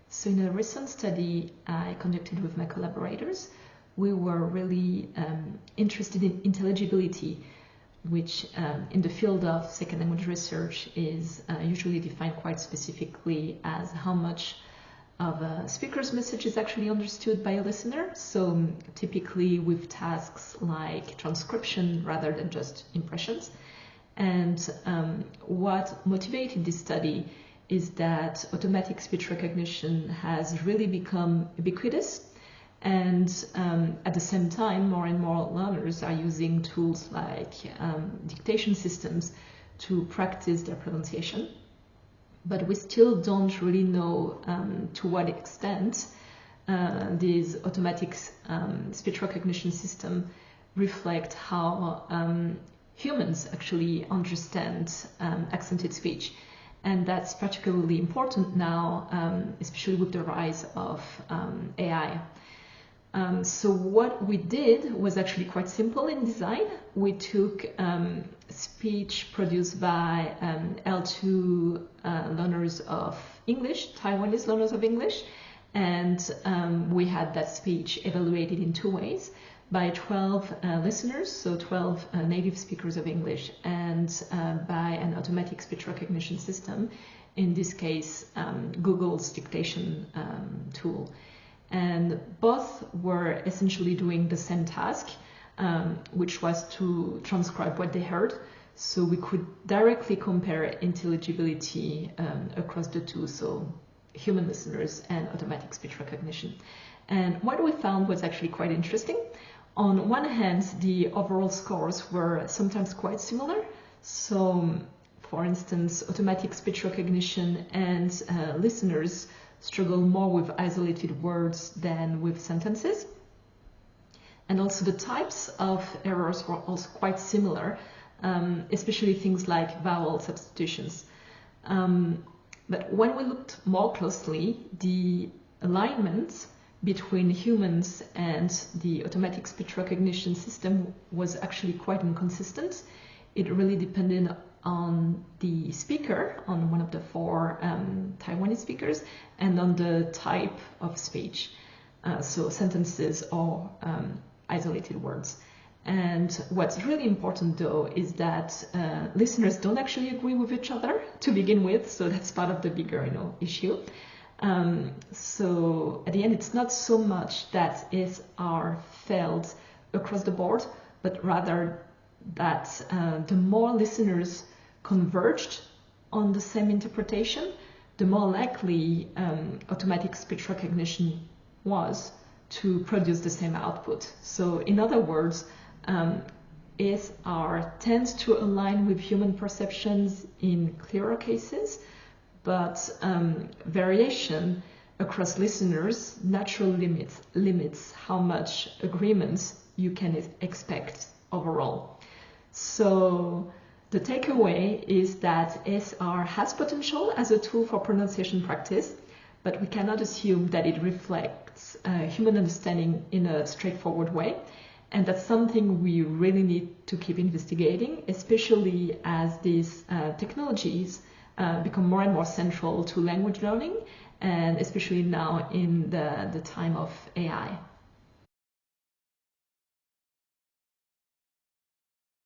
So in a recent study I conducted with my collaborators, we were really interested in intelligibility, which in the field of second language research is usually defined quite specifically as how much of a speaker's message is actually understood by a listener. So typically with tasks like transcription rather than just impressions. And what motivated this study is that automatic speech recognition has really become ubiquitous. And at the same time, more and more learners are using tools like dictation systems to practice their pronunciation. But we still don't really know to what extent these automatic speech recognition systems reflect how humans actually understand accented speech. And that's particularly important now, especially with the rise of AI. So what we did was actually quite simple in design. We took speech produced by L2 learners of English, Taiwanese learners of English, and we had that speech evaluated in two ways, by 12 listeners, so 12 native speakers of English, and by an automatic speech recognition system, in this case Google's dictation tool. And both were essentially doing the same task, which was to transcribe what they heard, so we could directly compare intelligibility across the two, so human listeners and automatic speech recognition. And what we found was actually quite interesting. On one hand, the overall scores were sometimes quite similar. So, for instance, automatic speech recognition and listeners struggle more with isolated words than with sentences. And also the types of errors were also quite similar, especially things like vowel substitutions. But when we looked more closely, the alignment between humans and the automatic speech recognition system was actually quite inconsistent. It really depended on the speaker, on one of the four Taiwanese speakers, and on the type of speech, so sentences or isolated words. And what's really important though is that listeners don't actually agree with each other to begin with, so that's part of the bigger issue. So at the end, it's not so much that ASR failed across the board, but rather that the more listeners converged on the same interpretation, the more likely automatic speech recognition was to produce the same output. So in other words, ASR tends to align with human perceptions in clearer cases, but variation across listeners naturally limits how much agreement you can expect overall. So the takeaway is that ASR has potential as a tool for pronunciation practice, but we cannot assume that it reflects human understanding in a straightforward way. And that's something we really need to keep investigating, especially as these technologies become more and more central to language learning, and especially now in the time of AI.